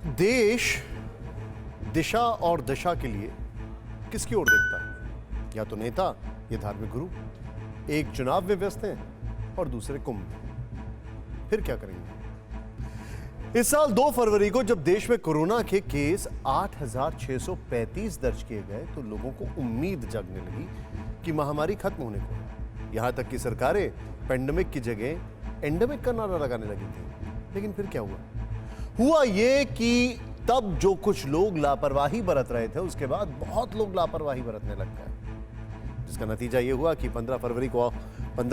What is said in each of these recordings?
देश दिशा और दशा के लिए किसकी ओर देखता है? या तो नेता या धार्मिक गुरु। एक चुनाव में व्यस्त हैं और दूसरे कुंभ में। फिर क्या करेंगे? इस साल 2 फरवरी को जब देश में कोरोना के केस 8,635 दर्ज किए गए तो लोगों को उम्मीद जगने लगी कि महामारी खत्म होने को है। यहां तक कि सरकारें पेंडेमिक की जगह एंडेमिक का नारा लगाने लगी थी। लेकिन फिर क्या हुआ ये कि तब जो कुछ लोग लापरवाही बरत रहे थे उसके बाद बहुत लोग लापरवाही बरतने लग गए, जिसका नतीजा ये हुआ कि 15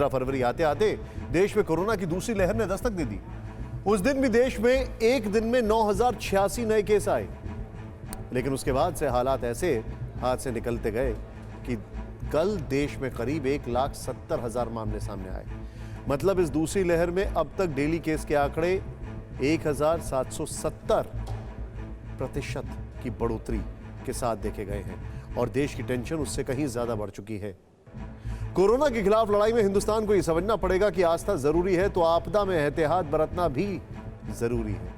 फरवरी आते आते देश में कोरोना की दूसरी लहर ने दस्तक दे दी। उस दिन भी देश में एक दिन में 9,086 नए केस आए। लेकिन उसके बाद से हालात ऐसे हाथ से निकलते गए कि कल देश में करीब 1,70,000 मामले सामने आए। मतलब इस दूसरी लहर में अब तक डेली केस के आंकड़े 1,770% की बढ़ोतरी के साथ देखे गए हैं और देश की टेंशन उससे कहीं ज्यादा बढ़ चुकी है। कोरोना के खिलाफ लड़ाई में हिंदुस्तान को यह समझना पड़ेगा कि आस्था जरूरी है तो आपदा में एहतियात बरतना भी जरूरी है।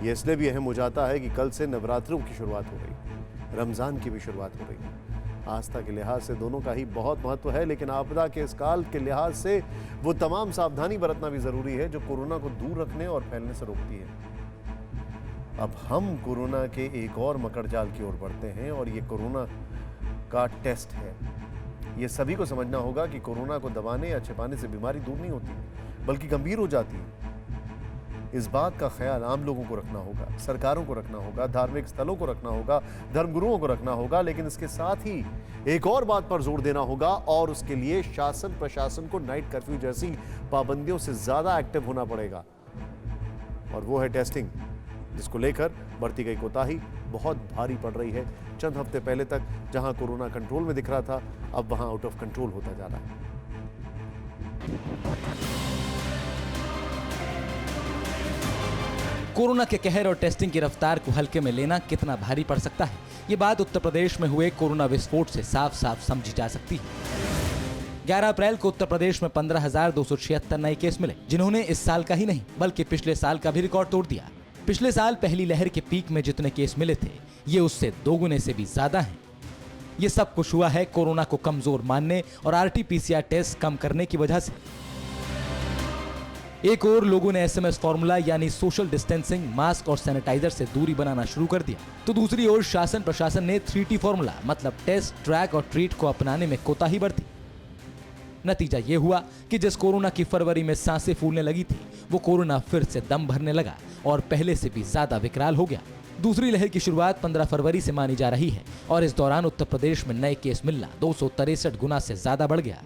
यह इसलिए भी अहम हो जाता है कि कल से नवरात्रों की शुरुआत हो रही, रमजान की भी शुरुआत हो रही है। आस्था के लिहाज से दोनों का ही बहुत महत्व है, लेकिन आपदा के इस काल के लिहाज से वो तमाम सावधानी बरतना भी जरूरी है जो कोरोना को दूर रखने और फैलने से रोकती है। अब हम कोरोना के एक और मकड़जाल की ओर बढ़ते हैं और ये कोरोना का टेस्ट है। ये सभी को समझना होगा कि कोरोना को दबाने या छिपाने से बीमारी दूर नहीं होती, बल्कि गंभीर हो जाती है। इस बात का ख्याल आम लोगों को रखना होगा, सरकारों को रखना होगा, धार्मिक स्थलों को रखना होगा, धर्मगुरुओं को रखना होगा, लेकिन इसके साथ ही एक और बात पर जोर देना होगा और उसके लिए शासन प्रशासन को नाइट कर्फ्यू जैसी पाबंदियों से ज्यादा एक्टिव होना पड़ेगा। और वो है टेस्टिंग, जिसको लेकर बढ़ती गई कोताही बहुत भारी पड़ रही है। चंद हफ्ते पहले तक जहां कोरोना कंट्रोल में दिख रहा था, अब वहां आउट ऑफ कंट्रोल होता जा रहा है। कोरोना के कहर और टेस्टिंग की रफ्तार को हल्के में लेना कितना भारी पड़ सकता है, ये बात उत्तर प्रदेश में हुए कोरोना विस्फोट से साफ साफ समझी जा सकती है। 11 अप्रैल को उत्तर प्रदेश में 15,276 नए केस मिले, जिन्होंने इस साल का ही नहीं बल्कि पिछले साल का भी रिकॉर्ड तोड़ दिया। पिछले साल पहली लहर के पीक में जितने केस मिले थे, ये उससे दोगुने से भी ज्यादा हैं। ये सब कुछ हुआ है कोरोना को कमजोर मानने और RT-PCR टेस्ट कम करने की वजह से। एक और लोगों ने SMS फॉर्मूला यानी सोशल डिस्टेंसिंग, मास्क और सैनिटाइजर से दूरी बनाना शुरू कर दिया, तो दूसरी ओर शासन प्रशासन ने 3T फॉर्मूला मतलब टेस्ट, ट्रैक और ट्रीट को अपनाने में कोताही बरती। नतीजा ये हुआ कि जिस कोरोना की फरवरी में सांसें फूलने लगी थी, वो कोरोना फिर से दम भरने लगा और पहले से भी ज्यादा विकराल हो गया। दूसरी लहर की शुरुआत 15 फरवरी से मानी जा रही है और इस दौरान उत्तर प्रदेश में नए केस मिलना 263 गुना से ज्यादा बढ़ गया।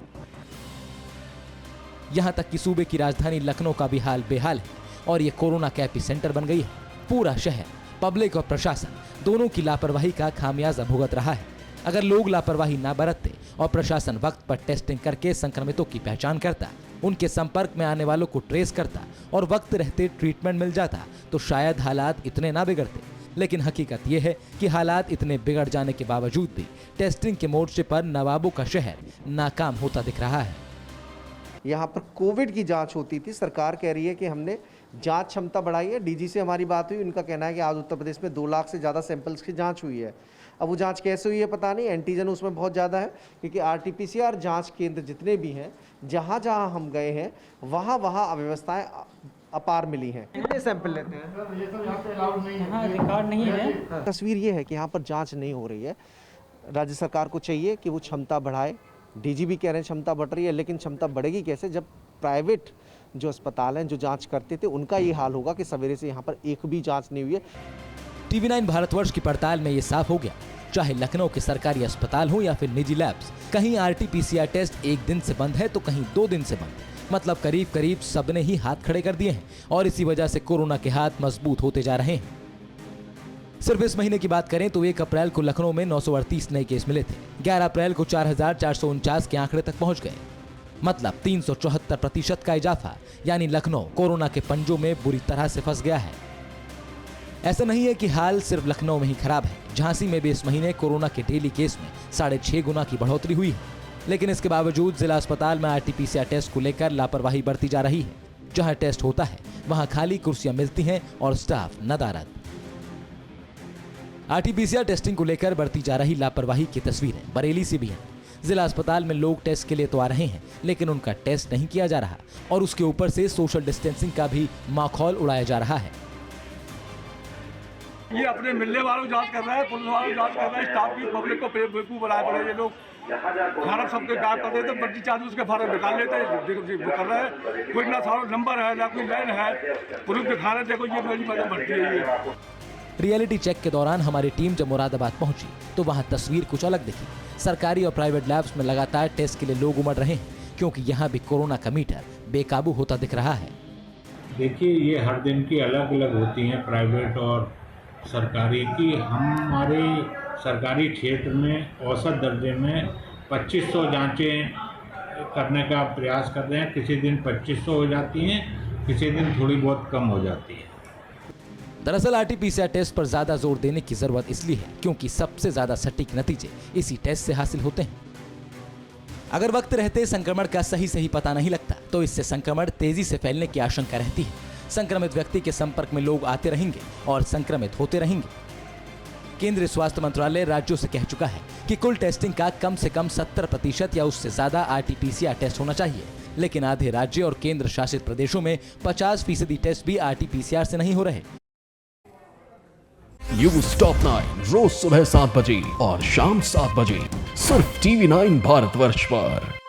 यहां तक कि सूबे की राजधानी लखनऊ का भी हाल बेहाल है और ये कोरोना का एपिसेंटर बन गई है। पूरा शहर, पब्लिक और प्रशासन दोनों की लापरवाही का खामियाजा भुगत रहा है। अगर लोग लापरवाही ना बरतते और प्रशासन वक्त पर टेस्टिंग करके संक्रमितों की पहचान करता, उनके संपर्क में आने वालों को ट्रेस करता और वक्त रहते ट्रीटमेंट मिल जाता, तो शायद हालात इतने ना बिगड़ते। लेकिन हकीकत यह है कि हालात इतने बिगड़ जाने के बावजूद भी टेस्टिंग के मोर्चे पर नवाबों का शहर नाकाम होता दिख रहा है। यहाँ पर कोविड की जांच होती थी, सरकार कह रही है कि हमने जांच क्षमता बढ़ाई है। डीजी से हमारी बात हुई, उनका कहना है कि आज उत्तर प्रदेश में 2 लाख से ज़्यादा सैंपल्स की जांच हुई है। अब वो जांच कैसे हुई है पता नहीं, एंटीजन उसमें बहुत ज़्यादा है, क्योंकि RT-PCR जांच केंद्र जितने भी हैं, जहाँ जहाँ हम गए हैं वहाँ वहाँ अव्यवस्थाएँ अपार मिली हैं। कितने सैंपल लेते हैं? हाँ, रिकॉर्ड नहीं है। तस्वीर ये है कि यहाँ पर जाँच नहीं हो रही है। राज्य सरकार को चाहिए कि वो क्षमता बढ़ाए। डीजी भी कह रहे हैं क्षमता बढ़ रही है, लेकिन क्षमता बढ़ेगी कैसे जब प्राइवेट जो अस्पताल हैं जो जांच करते थे उनका ये हाल होगा कि सवेरे से यहाँ पर एक भी जांच नहीं हुई है। TV9 भारतवर्ष की पड़ताल में ये साफ हो गया, चाहे लखनऊ के सरकारी अस्पताल हो या फिर निजी लैब्स, कहीं RT-PCR टेस्ट एक दिन से बंद है तो कहीं 2 दिन से बंद। मतलब करीब करीब सबने ही हाथ खड़े कर दिए हैं और इसी वजह से कोरोना के हाथ मजबूत होते जा रहे हैं। सिर्फ इस महीने की बात करें तो 1 अप्रैल को लखनऊ में 938 नए केस मिले थे। 11 अप्रैल को 4,449 के आंकड़े तक पहुंच गए। मतलब 374% का इजाफा, यानी लखनऊ कोरोना के पंजों में बुरी तरह से फंस गया है। ऐसा नहीं है कि हाल सिर्फ लखनऊ में ही खराब है, झांसी में भी इस महीने कोरोना के डेली केस में 6.5 गुना की बढ़ोतरी हुई है। लेकिन इसके बावजूद जिला अस्पताल में RT-PCR टेस्ट को लेकर लापरवाही बरती जा रही है। जहां टेस्ट होता है वहां खाली कुर्सियां मिलती हैं और स्टाफ नदारद। आरटीपीसीआर टेस्टिंग को लेकर बढ़ती जा रही लापरवाही की तस्वीरें बरेली से भी हैं। जिला अस्पताल में लोग टेस्ट के लिए तो आ रहे हैं, लेकिन उनका टेस्ट नहीं किया जा रहा और उसके ऊपर से सोशल डिस्टेंसिंग का भी माखौल उड़ाया जा रहा है। ये अपने मिलने वालों जांच कर रहे हैं, पुलिस वालों जांच कर रहे हैं, स्टाफ की पब्लिक को बेवकूफ बनाए पड़े ये लोग। फार्म सबके गायब कर देते, मर्जी चार्ज उसके फार्म निकाल लेते कर रहे हैं। कोई ना सारा नंबर है ना कोई लाइन है, प्रूफ दिखा रहे देखो ये मेरी मदद भर्ती है ये। रियलिटी चेक के दौरान हमारी टीम जब मुरादाबाद पहुंची तो वहां तस्वीर कुछ अलग दिखी। सरकारी और प्राइवेट लैब्स में लगातार टेस्ट के लिए लोग उमड़ रहे हैं, क्योंकि यहाँ भी कोरोना का मीटर बेकाबू होता दिख रहा है। देखिए, ये हर दिन की अलग अलग होती हैं, प्राइवेट और सरकारी की। हमारे सरकारी क्षेत्र में औसत दर्जे में 2500 जांचें करने का प्रयास कर रहे हैं। किसी दिन 2500 हो जाती हैं, किसी दिन थोड़ी बहुत कम हो जाती है। दरअसल आरटीपीसीआर टेस्ट पर ज्यादा जोर देने की जरूरत इसलिए है क्योंकि सबसे ज्यादा सटीक नतीजे इसी टेस्ट से हासिल होते हैं। अगर वक्त रहते संक्रमण का सही पता नहीं लगता तो इससे संक्रमण तेजी से फैलने की आशंका रहती है। संक्रमित व्यक्ति के संपर्क में लोग आते रहेंगे और संक्रमित होते रहेंगे। केंद्रीय स्वास्थ्य मंत्रालय राज्यों से कह चुका है कि कुल टेस्टिंग का कम से कम 70% या उससे ज्यादा आरटीपीसीआर टेस्ट होना चाहिए, लेकिन आधे राज्य और केंद्र शासित प्रदेशों में 50% टेस्ट भी आरटीपीसीआर से नहीं हो रहे। न्यूज टॉप 9 रोज सुबह 7 बजे और शाम 7 बजे सिर्फ TV9 भारतवर्ष पर।